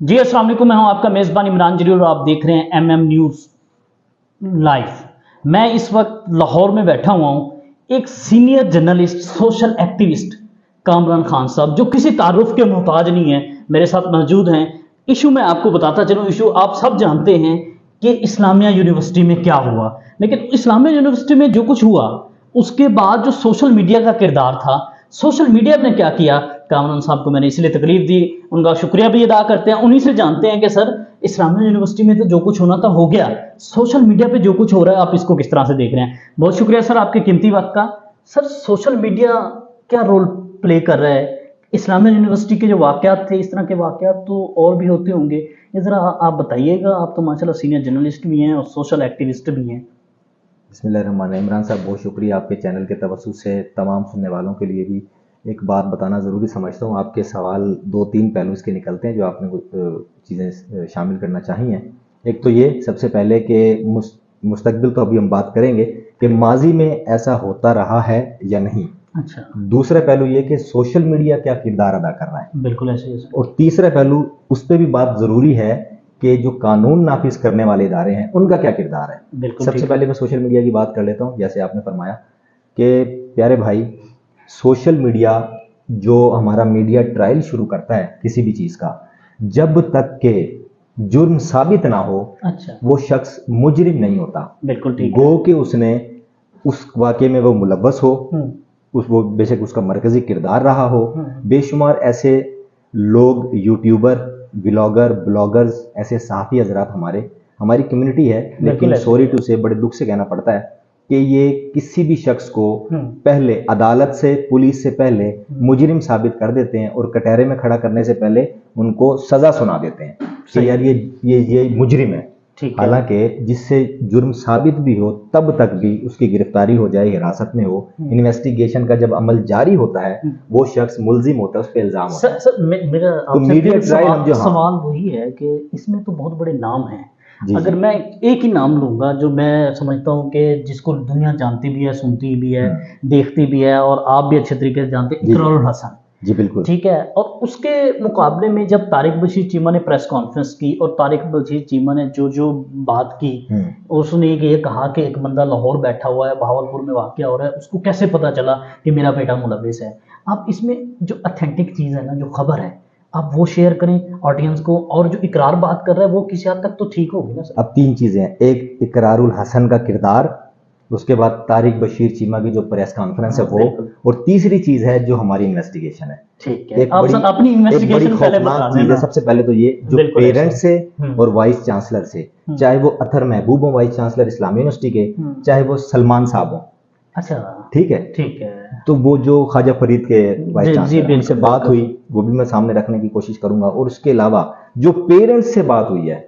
जी अस्सलाम वालेकुम, मैं हूं आपका मेज़बान इमरान जरीर और आप देख रहे हैं MM न्यूज़ लाइव। मैं इस वक्त लाहौर में बैठा हुआ हूं। एक senior journalist, social activist Kamran Khan साहब, जो किसी तारुफ के मोहताज नहीं है, मेरे साथ मौजूद हैं। इशू मैं आपको बताता चलूं, इशू आप सब जानते हैं कि इस्लामिया यूनिवर्सिटी में क्या हुआ। लेकिन इस्लामिया यूनिवर्सिटी में जो कुछ हुआ उसके बाद जो सोशल मीडिया का किरदार था, सोशल मीडिया ने क्या किया, कामरान साहब को मैंने इसलिए तकलीफ दी, उनका शुक्रिया भी अदा करते हैं। उन्हीं से जानते हैं कि सर इस्लामिया यूनिवर्सिटी में तो जो कुछ होना था हो गया, सोशल मीडिया पे जो कुछ हो रहा है आप इसको किस तरह से देख रहे हैं। बहुत शुक्रिया सर आपके कीमती वक्त का। सर सोशल मीडिया क्या रोल प्ले कर रहा है? इस्लामिया यूनिवर्सिटी के जो वाकयात थे, इस तरह के वाकयात तो और भी होते होंगे, ये ज़रा आप बताइएगा। आप तो माशाल्लाह सीनियर जर्नलिस्ट भी हैं और सोशल एक्टिविस्ट भी हैं। बिस्मिल्लाहिर्रहमानिर्रहीम। इमरान साहब बहुत शुक्रिया, आपके चैनल के तवज्जुह से तमाम सुनने वालों के लिए भी एक बात बताना ज़रूरी समझता हूँ। आपके सवाल 2-3 पहलू इसके निकलते हैं जो आपने कुछ चीज़ें शामिल करना चाहिए हैं। एक तो ये सबसे पहले कि मुस्तकबिल तो अभी हम बात करेंगे कि माजी में ऐसा होता रहा है या नहीं। अच्छा, दूसरा पहलू ये कि सोशल मीडिया क्या किरदार अदा कर रहा है, बिल्कुल ऐसे ही। और तीसरा पहलू उस पर भी बात ज़रूरी है कि जो कानून नाफिज करने वाले इदारे हैं उनका क्या किरदार है। सबसे पहले मैं सोशल मीडिया की बात कर लेता हूँ। जैसे आपने फरमाया कि प्यारे भाई, सोशल मीडिया जो हमारा मीडिया ट्रायल शुरू करता है किसी भी चीज़ का, जब तक के जुर्म साबित ना हो, अच्छा, वो शख्स मुजरिम नहीं होता। बिल्कुल ठीक। गो कि उसने उस वाक़े में वो मुलव्वस हो, वो बेशक उसका मरकजी किरदार रहा हो। बेशुमार ऐसे लोग, यूट्यूबर, ब्लॉगर, ब्लॉगर्स, ऐसे सहाफ़ी हजरात हमारी कम्युनिटी है, लेकिन सॉरी टू से बड़े दुख से कहना पड़ता है कि ये किसी भी शख्स को पहले अदालत से, पुलिस से पहले मुजरिम साबित कर देते हैं और कटहरे में खड़ा करने से पहले उनको सजा सुना देते हैं कि यार ये मुजरिम है। हालांकि जिससे जुर्म साबित भी हो तब तक भी उसकी गिरफ्तारी हो जाए, हिरासत में हो, इन्वेस्टिगेशन का जब अमल जारी होता है वो शख्स मुल्जिम होता है, उस पर इल्जाम होता है। मेरा तो मीडिया ट्रायल सवाल वही है कि इसमें तो बहुत बड़े नाम हैं। अगर मैं एक ही नाम लूंगा जो मैं समझता हूँ कि जिसको दुनिया जानती भी है, सुनती भी है, देखती भी है, और आप भी अच्छे तरीके से जानते हैं, इकरारुल हसन। जी बिल्कुल ठीक है। और उसके मुकाबले में जब तारिक बशीर चीमा ने प्रेस कॉन्फ्रेंस की और तारिक बशीर चीमा ने जो जो बात की, उसने ये कहा कि एक बंदा लाहौर बैठा हुआ है, बहावलपुर में वाक़या हो रहा है, उसको कैसे पता चला कि मेरा बेटा मुलविस है। आप इसमें जो ऑथेंटिक चीज़ है ना, जो खबर है, आप वो शेयर करें ऑडियंस को, और जो इकरार बात कर रहा है वो किसी हद तक तो ठीक होगी ना सर। अब 3 चीज़ें हैं, एक इकरारुल हसन का किरदार, उसके बाद तारिक बशीर चीमा की जो प्रेस कॉन्फ्रेंस है वो, और तीसरी चीज है जो हमारी इन्वेस्टिगेशन है। ठीक है, आप अपनी इन्वेस्टिगेशन पहले बता दें। सबसे पहले तो ये जो पेरेंट्स से और वाइस चांसलर से, चाहे वो अतर महबूब हो, वाइस चांसलर इस्लामी यूनिवर्सिटी के, चाहे वो सलमान साहब हो, अच्छा ठीक है, तो वो जो ख्वाजा फरीद के वाइस चांसलर, उनसे बात हुई, वो भी मैं सामने रखने की कोशिश करूंगा। और उसके अलावा जो पेरेंट्स से बात हुई है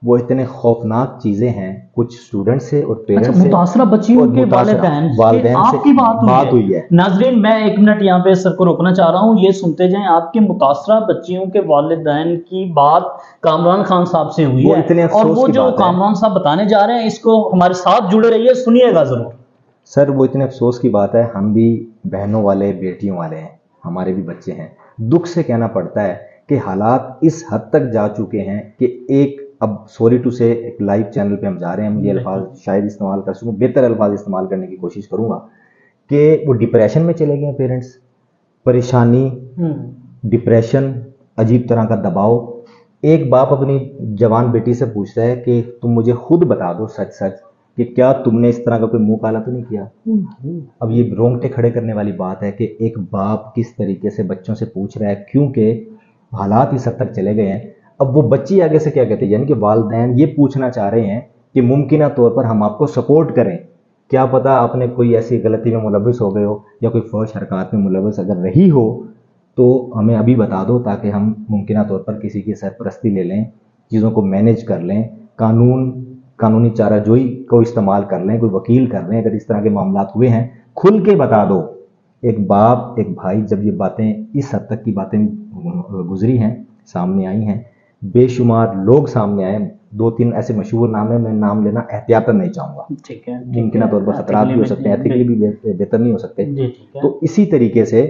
वो इतने खौफनाक चीजें हैं, कुछ स्टूडेंट से और पेरेंट्स से, मुतासरा बच्चियों के वालिदैन से आपकी बात हुई है। नाज़रीन, मैं 1 मिनट यहाँ पे सर को रोकना चाह रहा हूँ, ये सुनते जाएं। आपके मुतासरा बच्चियों के वालिदैन की बात कामरान खान साहब से हुई है, और वो जो कामरान साहब बताने जा रहे हैं, इसको हमारे साथ जुड़े रहिए, सुनिएगा जरूर। सर वो इतने अफसोस की बात है, हम भी बहनों वाले, बेटियों वाले हैं, हमारे भी बच्चे हैं। दुख से कहना पड़ता है कि हालात इस हद तक जा चुके हैं कि एक, अब सॉरी टू से, एक लाइव चैनल पे हम जा रहे हैं, मुझे अल्फाज शायद इस्तेमाल कर सकूं, बेहतर अल्फाज इस्तेमाल करने की कोशिश करूंगा, कि वो डिप्रेशन में चले गए पेरेंट्स। परेशानी, डिप्रेशन, अजीब तरह का दबाव। एक बाप अपनी जवान बेटी से पूछता है कि तुम मुझे खुद बता दो सच सच कि क्या तुमने इस तरह का कोई मुंह काला तो नहीं किया। अब ये रोंगटे खड़े करने वाली बात है कि एक बाप किस तरीके से बच्चों से पूछ रहा है, क्योंकि हालात इस हद तक चले गए हैं। अब वो बच्ची आगे से क्या कहते हैं, यानी कि वालिदैन ये पूछना चाह रहे हैं कि मुमकिन तौर पर हम आपको सपोर्ट करें, क्या पता आपने कोई ऐसी गलती में मुलविस हो गए हो या कोई फौज हरकत में मुलविस अगर रही हो तो हमें अभी बता दो, ताकि हम मुमकिन तौर पर किसी की सरपरस्ती ले लें, चीज़ों को मैनेज कर लें, कानूनी चाराजोई को इस्तेमाल कर लें, कोई वकील कर लें, अगर इस तरह के मामला हुए हैं खुल के बता दो। एक बाप, एक भाई, जब ये बातें, इस हद तक की बातें गुजरी हैं, सामने आई हैं, बेशुमार लोग सामने आए, 2-3 ऐसे मशहूर नाम है, मैं नाम लेना एहतियातन नहीं चाहूंगा, ठीक है, मुमकिन तौर पर खतरात भी हो सकते हैं, एथिकली भी बेहतर नहीं हो सकते। तो इसी तरीके से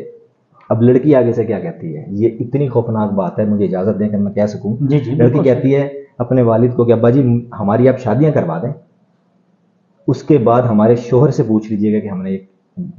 अब लड़की आगे से क्या कहती है, ये इतनी खौफनाक बात है, मुझे इजाजत दें कि मैं कह सकूं। जी जी, लड़की बिल्कुल कहती है अपने वालिद को कि अब्बा जी हमारी आप शादियां करवा दें, उसके बाद हमारे शोहर से पूछ लीजिएगा कि हमने एक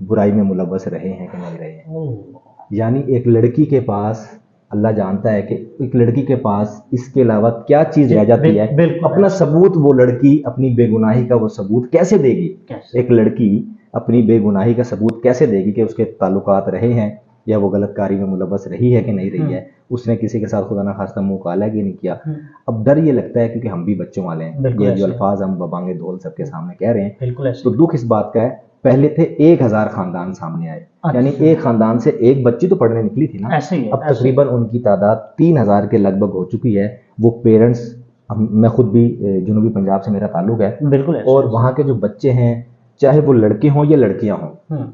बुराई में मुलव्वस रहे हैं कि नहीं रहे हैं। ओह, यानी एक लड़की के पास, अल्लाह जानता है कि एक लड़की के पास इसके अलावा क्या चीज रह जाती है। बिल्कुल अपना सबूत वो लड़की अपनी बेगुनाही का वो सबूत कैसे देगी? कैसे? एक लड़की अपनी बेगुनाही का सबूत कैसे देगी कि उसके ताल्लुकात रहे हैं या वो गलत कारी में मुलव्वस रही है कि नहीं रही है, उसने किसी के साथ खुदा ना खास्ता मुंह काला है कि नहीं किया। अब डर ये लगता है क्योंकि हम भी बच्चों वाले हैं, बिल्कुल ये जो ऐसे। अल्फाज हम बबांगे ढोल सबके सामने कह रहे हैं, बिल्कुल ऐसे। तो दुख इस बात का है, पहले थे 1000 खानदान सामने आए, यानी अच्छा। एक खानदान से एक बच्ची तो पढ़ने निकली थी ना। ऐसे ही है, अब ऐसे ही। तकरीबन उनकी तादाद 3000 के लगभग हो चुकी है। वो पेरेंट्स, मैं खुद भी जनूबी पंजाब से मेरा ताल्लुक है, बिल्कुल ऐसे। और वहाँ के जो बच्चे हैं, चाहे वो लड़के हों या लड़कियां हों,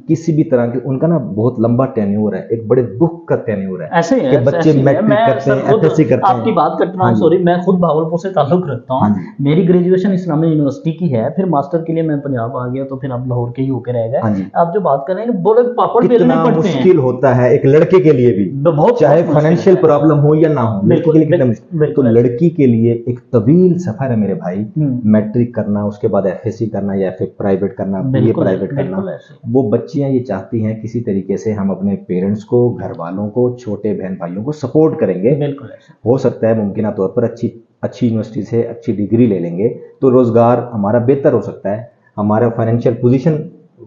किसी भी तरह के, उनका ना बहुत लंबा टेन्योर है, एक बड़े दुख का टेन्योर है। ऐसे ही कि है, बच्चे ऐसे ही है। मैट्रिक मैं करते सर हैं, खुद एफएससी करते हैं। आपकी बात करता हाँ हूँ, जी। सॉरी, मैं खुद भावलपुर से ताल्लुक रखता हाँ हूँ। जी। मेरी ग्रेजुएशन इस्लामिक यूनिवर्सिटी की है, फिर मास्टर के लिए मैं पंजाब आ गया, तो फिर आप लाहौर के ही होके रह हाँ गए। जी। आप जो बात कर रहे हैं, बोले पापड़ बेलने कितना पड़ते हैं। मुश्किल होता है एक लड़के के लिए भी, बहुत चाहे बहुत मुश्किल फाइनेंशियल है। प्रॉब्लम हो या ना हो, लड़की बिल्कुल, के लिए कितना मुश्किल। तो बिल्कुल ऐसे। लड़की के लिए एक तवील सफर है मेरे भाई, मैट्रिक करना, उसके बाद एफएससी करना या फिर प्राइवेट करना, बीए बिल्कुल प्राइवेट बिल्कुल करना। ऐसे। वो बच्चियां ये चाहती हैं किसी तरीके से हम अपने पेरेंट्स को, घर वालों को, छोटे बहन भाइयों को सपोर्ट करेंगे। बिल्कुल ऐसे। हो सकता है मुमकिन तौर पर अच्छी अच्छी यूनिवर्सिटी से अच्छी डिग्री ले लेंगे तो रोजगार हमारा बेहतर हो सकता है, हमारा फाइनेंशियल पोजीशन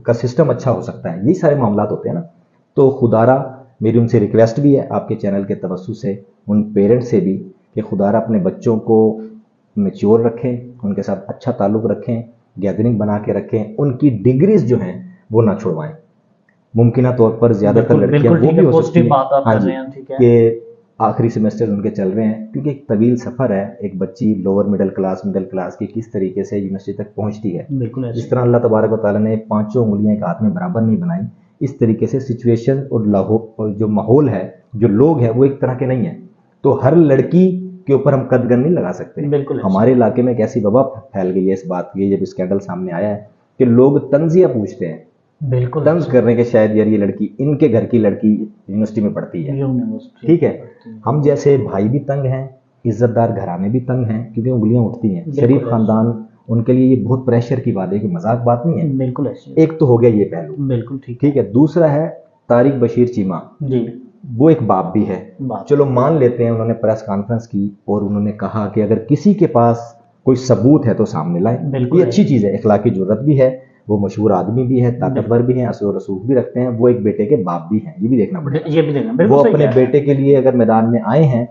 का सिस्टम अच्छा हो सकता है। यही सारे मामला होते हैं ना। तो खुदारा मेरी उनसे रिक्वेस्ट भी है आपके चैनल के तवज्जो से, उन पेरेंट्स से भी, कि खुदारा अपने बच्चों को मेच्योर रखें, उनके साथ अच्छा ताल्लुक रखें, गैदरिंग बना के रखें, उनकी डिग्रीज जो हैं वो ना छुड़वाएं। मुमकिन तौर पर ज्यादातर बिल्कुल, लड़कियां बिल्कुल वो ठीक भी है, हो सकती पॉजिटिव हैं। बात आप हाँ कर जी, रहे हैं, ठीक है। कि आखिरी सेमेस्टर उनके चल रहे हैं, क्योंकि एक तवील सफर है। एक बच्ची लोअर मिडिल क्लास की किस तरीके से यूनिवर्सिटी तक पहुंचती है, बिल्कुल ऐसे। जिस तरह अल्लाह तबारक व तआला ने पांचों उंगलियां एक हाथ में बराबर नहीं बनाई, इस तरीके से सिचुएशन और जो माहौल है, जो लोग हैं, वो एक तरह के नहीं है। तो हर लड़की के ऊपर हम कदगन नहीं लगा सकते। बिल्कुल ऐसे। हमारे इलाके में एक ऐसी वबा फैल गई है इस बात की, जब स्कैंडल सामने आया है, कि लोग तंजिया पूछते हैं, बिल्कुल तंज ऐसे। कर रहे हैं कि शायद यार ये लड़की, इनके घर की लड़की यूनिवर्सिटी में पढ़ती है। यूनिवर्सिटी। ठीक है, हम जैसे भाई भी तंग हैं, इज्जतदार घराने भी तंग हैं, क्योंकि उंगलियां उठती हैं। बिल्कुल शरीफ ऐसे। खानदान, उनके लिए ये बहुत प्रेशर की बात है, कि मजाक बात नहीं है। बिल्कुल ऐसे। एक तो हो गया ये पहलू, बिल्कुल ठीक। ठीक है। दूसरा है तारिक बशीर चीमा, जी। वो एक बाप भी है। बाप। चलो मान लेते हैं, उन्होंने प्रेस कॉन्फ्रेंस की और उन्होंने कहा कि अगर किसी के पास कोई सबूत है तो सामने लाए। बिल्कुल ये अच्छी चीज है, इखलाकी जुर्रत भी है, वो मशहूर आदमी भी है, ताकतवर भी है, असर रसूख भी रखते हैं, वो एक बेटे के बाप भी हैं, ये भी देखना पड़ेगा। ये भी देखना वो बिल्कुल सही अपने है। बेटे के लिए अगर मैदान में आए हैं,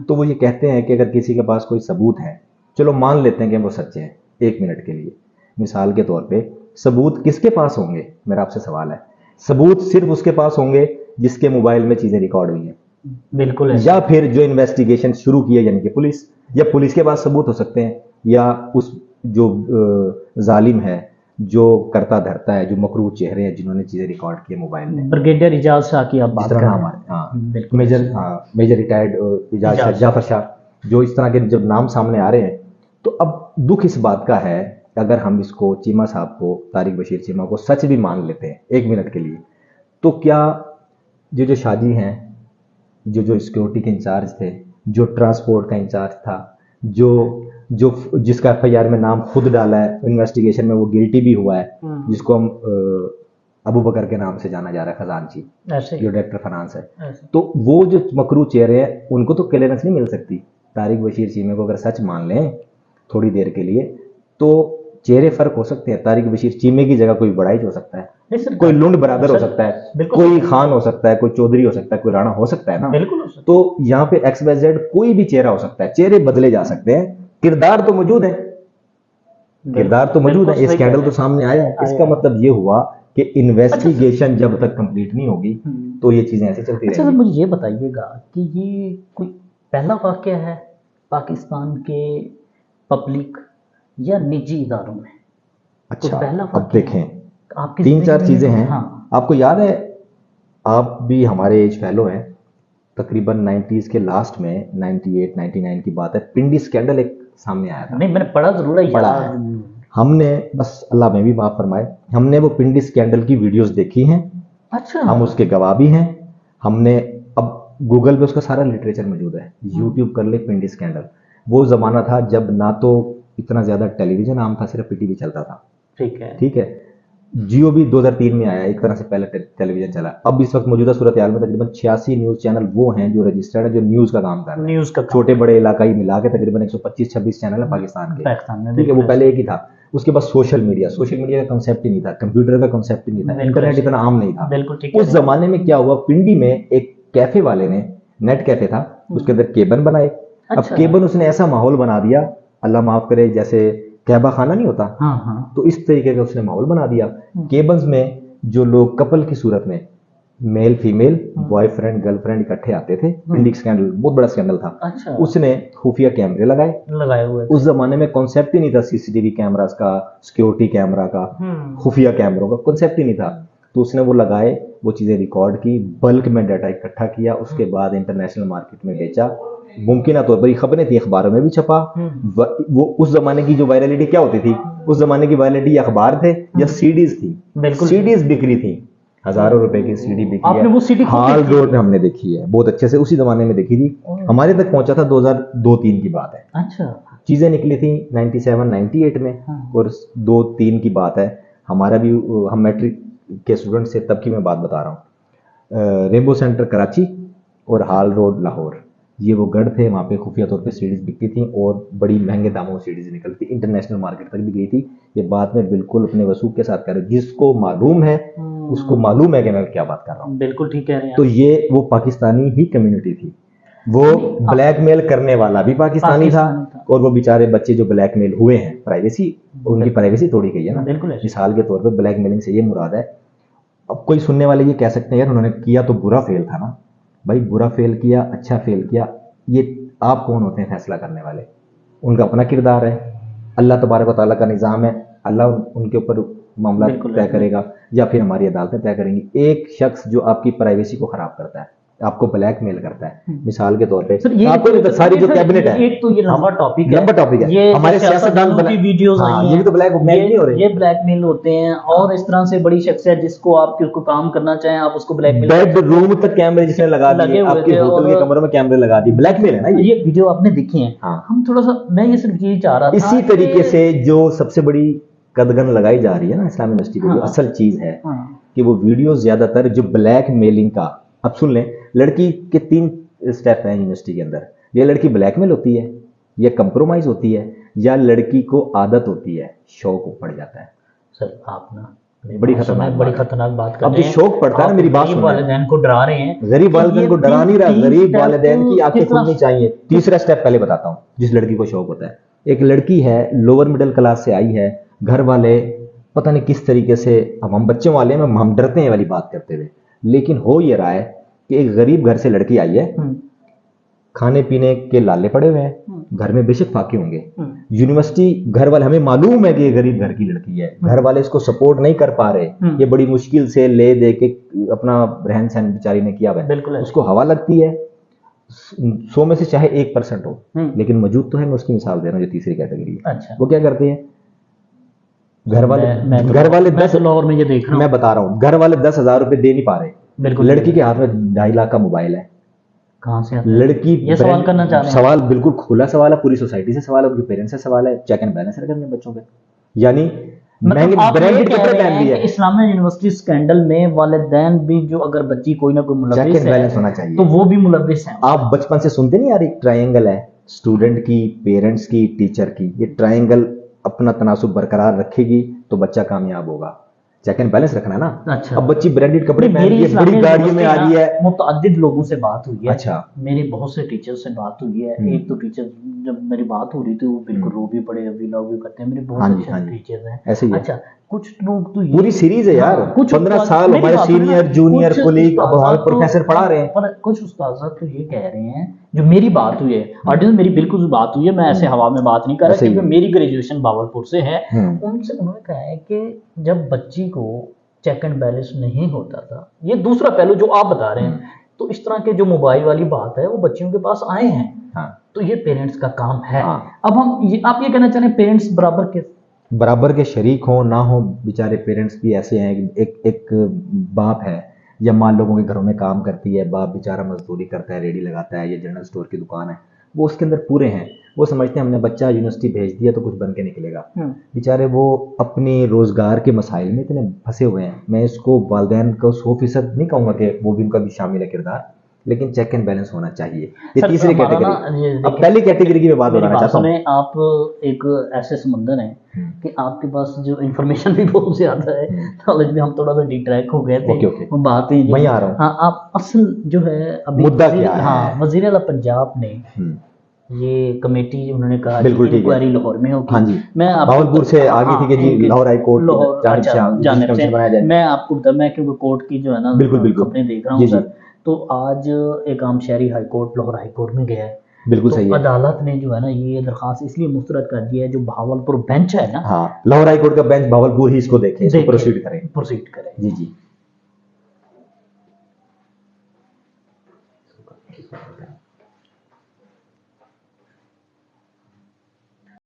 तो वो ये कहते हैं कि अगर किसी के पास कोई सबूत है, चलो मान लेते हैं कि वो सच्चे हैं, 1 मिनट के लिए मिसाल के तौर पे, सबूत किसके पास होंगे? मेरा आपसे सवाल है। सबूत सिर्फ उसके पास होंगे जिसके मोबाइल में चीजें रिकॉर्ड हुई हैं, बिल्कुल ऐसे। या फिर जो इन्वेस्टिगेशन शुरू की है, यानी कि पुलिस, या पुलिस के पास सबूत हो सकते हैं, या उस जो जालिम है, जो करता धरता है, जो मकरूह चेहरे हैं, जिन्होंने चीजें रिकॉर्ड की है मोबाइल में। ब्रिगेडियर इजाज शाह की आप जिस बात तरह कर नाम रहे आए, हैं। हाँ, बिल्कुल मेजर, ऐसे। हाँ, मेजर रिटायर्ड इजाज शाह, जाफर शाह, जो इस तरह के जब नाम सामने आ रहे हैं, तो अब दुख इस बात का है, अगर हम इसको, चीमा साहब को, तारिक बशीर चीमा को सच भी मान लेते हैं 1 मिनट के लिए, तो क्या जो शादी हैं, जो सिक्योरिटी के इंचार्ज थे, जो ट्रांसपोर्ट का इंचार्ज था, जो जिसका एफआईआर में नाम खुद डाला है, इन्वेस्टिगेशन में वो गिल्टी भी हुआ है, जिसको हम अबू बकर के नाम से जाना जा रहा है, खजानची, ऐसे ही। जो डायरेक्टर फाइनेंस है, ऐसे। तो वो जो मकरू चेहरे हैं, उनको तो क्लियरेंस नहीं मिल सकती। तारिक बशीर चीमे को अगर सच मान लें थोड़ी देर के लिए, तो चेहरे फर्क हो सकते हैं। तारिक बशीर चीमे की जगह कोई बड़ाई हो सकता है, नहीं सर, कोई लुंड बरादर हो सकता है, बिल्कुल। कोई खान हो सकता है, कोई चौधरी हो सकता है, कोई राणा हो सकता है ना। बिल्कुल हो सकता है। तो यहाँ पे XYZ कोई भी चेहरा हो सकता है, चेहरे बदले जा सकते हैं, किरदार तो मौजूद है, किरदार तो मौजूद है। बिल्कुल ये सही स्कैंडल कह तो रहे सामने आया है। इसका मतलब ये हुआ कि इन्वेस्टिगेशन जब तक कंप्लीट नहीं होगी, तो ये चीजें ऐसे चलती अच्छा सर, रहेंगी। मुझे ये बताइएगा कि ये कोई पहला वाकया है पाकिस्तान के पब्लिक या निजी इदारों में? अच्छा, पहला अब वाकया देखें, आपकी 3-4 चीजें हैं। हाँ। आपको याद है, आप भी हमारे एज फैलो हैं, तकरीबन 90s के लास्ट में, 98-99 की बात है, पिंडी स्कैंडल एक सामने आया था। नहीं, मैंने पढ़ा जरूर है, पढ़ा है। हमने, बस अल्लाह में भी माफ फरमाए, हमने वो पिंडी स्कैंडल की वीडियोस देखी हैं, अच्छा। हम उसके गवाह भी हैं, हमने अब गूगल पे उसका सारा लिटरेचर मौजूद है, यूट्यूब कर ले पिंडी स्कैंडल। वो जमाना था जब ना तो इतना ज्यादा टेलीविजन आम था, सिर्फ पीटीवी चलता था। ठीक है। जियो भी 2003 में आया, एक तरह से पहले टेलीविजन चला। अब इस वक्त मौजूदा सूरत हाल में तकरीबन 86 न्यूज चैनल वो हैं जो रजिस्टर्ड है, जो न्यूज का काम कर रहे हैं। न्यूज का छोटे बड़े इलाकाई मिला के तकरीबन 125-26 चैनल है पाकिस्तान के। ठीक है, वो पहले एक ही था। उसके बाद सोशल मीडिया का कंसेप्ट ही नहीं था, कंप्यूटर का कंसेप्ट ही नहीं था, इंटरनेट इतना आम नहीं था। बिल्कुल ठीक। उस जमाने में क्या हुआ, पिंडी में एक कैफे वाले ने, नेट कैफे था, उसके अंदर केबन बनाए। अब केबन उसने ऐसा माहौल बना दिया, अल्लाह माफ करे, जैसे कहबा खाना नहीं होता, तो इस तरीके का उसने माहौल बना दिया। केबन्स में जो लोग कपल की सूरत में मेल फीमेल बॉयफ्रेंड गर्लफ्रेंड इकट्ठे आते थे, पिंडी स्कैंडल बहुत बड़ा स्कैंडल था। उसने खुफिया कैमरे लगाए हुए। उस जमाने में कॉन्सेप्ट ही नहीं था सीसीटीवी कैमरास का, सिक्योरिटी कैमरा का, खुफिया कैमरों का कॉन्सेप्ट ही नहीं था। तो उसने वो लगाए, वो चीजें रिकॉर्ड की, बल्क में डाटा इकट्ठा किया, उसके बाद इंटरनेशनल मार्केट में बेचा। मुमकिन तौर पर खबरें थी, अखबारों में भी छपा। वो उस जमाने की जो वायरलिटी क्या होती थी, उस जमाने की वायरलिटी अखबार थे या सीडीज थी। सीडीज बिक्री थी, हजारों रुपए की सीडी बिक्री आपने है। वो सीडी हाल रोड में हमने देखी है बहुत अच्छे से, उसी जमाने में देखी थी। हमारे तक पहुंचा था 2002-03 की बात है। अच्छा, चीजें निकली थी 97-98 में, और 2-3 की बात है। हमारा भी, हम मैट्रिक के स्टूडेंट से, तब की मैं बात बता रहा हूँ। रेनबो सेंटर कराची और हाल रोड लाहौर, ये वो गढ़ थे, वहाँ पे खुफिया तौर पे सीडीज बिकती थी और बड़ी महंगे दामों में सीडीज निकलती, इंटरनेशनल मार्केट तक भी गई थी। ये बात मैं बिल्कुल अपने वसूख के साथ कह रहा हूँ, जिसको मालूम है उसको मालूम है कि मैं क्या बात कर रहा हूँ। बिल्कुल ठीक कह रहे हैं। तो ये वो पाकिस्तानी ही कम्युनिटी थी, वो ब्लैकमेल करने वाला भी पाकिस्तानी था, और वो बेचारे बच्चे जो ब्लैकमेल हुए हैं, प्राइवेसी, उनकी प्राइवेसी तोड़ी गई है ना। मिसाल के तौर पे ब्लैकमेलिंग से ये मुराद है, अब कोई सुनने वाले ये कह सकते हैं यार उन्होंने किया तो बुरा फेल था ना। भाई बुरा फेल किया, अच्छा फेल किया, ये आप कौन होते हैं फैसला करने वाले? उनका अपना किरदार है, अल्लाह तबारक व तआला का निज़ाम है, अल्लाह उनके ऊपर मामला तय करेगा या फिर हमारी अदालतें तय करेंगी। एक शख्स जो आपकी प्राइवेसी को खराब करता है, आपको ब्लैकमेल करता है, मिसाल के तौर पे आपको सारी जो कैबिनेट है, एक तो ये लंबा टॉपिक है, ये हमारे सियासतदान की वीडियोस आई हैं, ये तो ब्लैकमेल नहीं हो रहे, ये ब्लैकमेल होते हैं। और इस तरह से बड़ी शख्सियत जिसको आप उसको काम करना चाहें, आप उसको ब्लैकमेल, बेडरूम तक कैमरे जिसने लगा दिए, आपके होटल के कमरों में कैमरे लगा दिए, ब्लैकमेल है ना ये वीडियो आपने देखी है। हम थोड़ा सा, मैं ये सिर्फ ये चाह रहा था, इसी तरीके से जो सबसे बड़ी कदगन लगाई जा रही है ना इस्लामी यूनिवर्सिटी पे, जो असल चीज है कि वो वीडियो ज्यादातर जो ब्लैक मेलिंग का, अब सुन लें, लड़की के 3 स्टेप हैं यूनिवर्सिटी के अंदर। ये लड़की ब्लैकमेल होती है, या कंप्रोमाइज होती है, या लड़की को आदत होती है, शौक पड़ जाता है। सर आप ना बड़ी खतरनाक बात कर रहे हैं। शौक पड़ता है ना, मेरी बात सुनो। वालिदैन को डरा रहे हैं, गरीब वालिदैन को डरा नहीं रहा, गरीब वालिदैन की आंखें खुलनी चाहिए। तीसरा स्टेप पहले बताता हूँ, जिस लड़की को शौक होता है। एक लड़की है, लोअर मिडिल क्लास से आई है, घर वाले पता नहीं किस तरीके से, अब हम बच्चों वाले में हम डरते हैं वाली बात करते हुए, लेकिन हो ये रहा है कि एक गरीब घर से लड़की आई है, खाने पीने के लाले पड़े हुए हैं, घर में बेशक फाके होंगे, यूनिवर्सिटी घर वाले, हमें मालूम है कि ये गरीब घर की लड़की है, घर वाले इसको सपोर्ट नहीं कर पा रहे, ये बड़ी मुश्किल से ले दे के अपना रहन सहन बेचारी ने किया है, उसको हवा लगती है। 100 में से चाहे 1% हो, लेकिन मौजूद तो है। मैं उसकी मिसाल दे रहा हूँ जो तीसरी कैटेगरी है। अच्छा। वो क्या करते हैं, घर वाले 10 लाहौर में ये देख रहा हूं, मैं बता रहा हूँ, घर वाले 10,000 रुपए दे नहीं पा रहे, लड़की के हाथ में 2.5 लाख का मोबाइल है। कहां से लड़की ये सवाल करना चाह रहे हैं? सवाल बिल्कुल खुला सवाल है, पूरी सोसाइटी से सवाल है, उनके पेरेंट्स से सवाल है, चेक एंड बैलेंस करने बच्चों पे, यानी महंगे ब्रांडेड कपड़े पहन लिए। इस्लामिया यूनिवर्सिटी स्कैंडल में वालिदैन भी, जो अगर बच्ची कोई ना कोई मुलव्विस है, बैलेंस होना चाहिए, तो वो भी मुलव्विस है। आप बचपन से सुनते नहीं यार, एक ट्रायंगल है, स्टूडेंट की, पेरेंट्स की, टीचर की। ये ट्रायंगल अपना तनासुब बरकरार रखेगी तो बच्चा कामयाब होगा। चेक एंड बैलेंस रखना ना। अच्छा। अब बच्ची ब्रांडेड कपड़े पहन रही है, बड़ी गाड़ियों में आ रही है। मुतअद्दिद लोगों से बात हुई है। अच्छा। मेरे बहुत से टीचर से बात हुई है। एक तो टीचर जब मेरी बात हो रही थी वो बिल्कुल रो भी पड़े, व्लॉग भी करते हैं, मेरे बहुत अच्छे टीचर हैं। ऐसे ही है। अच्छा, कुछ लोग तो पूरी सीरीज है यार, कुछ 15 साल हमारे सीनियर जूनियर कोलीग अब हमारे प्रोफेसर पढ़ा रहे हैं। पर कुछ उस्ताद तो ये कह रहे हैं, जो मेरी बात हुई है, ऑडियंस मेरी बिल्कुल बात हुई है, मैं ऐसे हवा में बात नहीं कर रहा, क्योंकि मेरी ग्रेजुएशन भावलपुर से है। उनसे उन्होंने कहा है कि जब बच्ची को चेक एंड बैलेंस नहीं होता था, ये दूसरा पहलू जो आप बता रहे हैं, तो इस तरह के जो मोबाइल वाली बात है वो बच्चियों के पास आए हैं। तो ये पेरेंट्स का काम है। अब हम आप ये कहना चाह रहे हैं पेरेंट्स बराबर के शरीक हो ना हो, बेचारे पेरेंट्स भी ऐसे हैं कि एक बाप है या मान लोगों के घरों में काम करती है, बाप बेचारा मजदूरी करता है, रेडी लगाता है, या जनरल स्टोर की दुकान है, वो उसके अंदर पूरे हैं। वो समझते हैं हमने बच्चा यूनिवर्सिटी भेज दिया तो कुछ बन के निकलेगा। बेचारे वो अपनी रोजगार के मसाइल में इतने फंसे हुए हैं। मैं इसको वालिदैन को 100% नहीं कहूँगा कि वो भी उनका भी शामिल है किरदार, लेकिन चेक एंड बैलेंस होना चाहिए। ये सर, तीसरी हमारा कैटेगरी। ना, ये अब देखिए, पहली कैटेगरी की मैं बात मेरी बताना बात चाहता हूँ। सुने, आप एक ऐसे समंदर हैं कि आपके पास जो इन्फॉर्मेशन भी बहुत ज्यादा है, नॉलेज भी, हम थोड़ा सा डिट्रैक्ट हो गए थे। Okay, okay. वो बात है वहीं आ रहा हूँ। हाँ, आप असल जो है अभी मुद्दा क्या है? हाँ, वजीर आला पंजाब ने हम्म, ये कमेटी उन्होंने कहा बिल्कुल कि ठीक है। इंक्वायरी लाहौर में होगी। हाँ जी, मैं आपको भावलपुर से आगे थी कि जी इनके- लाहौर हाई कोर्ट की लाहौर, जानिब अच्छा, से जानिब जुडिशल से कमीशन बनाया जाए। मैं आपको बता, मैं क्योंकि कोर्ट की जो है ना बिल्कुल, बिल्कुल। खबरें देख रहा जी, हूँ जी। सर, तो आज एक आम शहरी high court, Lahore high court में गया है। बिल्कुल तो सही है। अदालत ने जो है ना ये दरखास्त इसलिए मुस्तरद कर दिया है, जो भावलपुर बेंच है ना, हाँ, लाहौर हाई कोर्ट का बेंच भावलपुर ही इसको देखे, इसको प्रोसीड करें। प्रोसीड करे। जी, जी।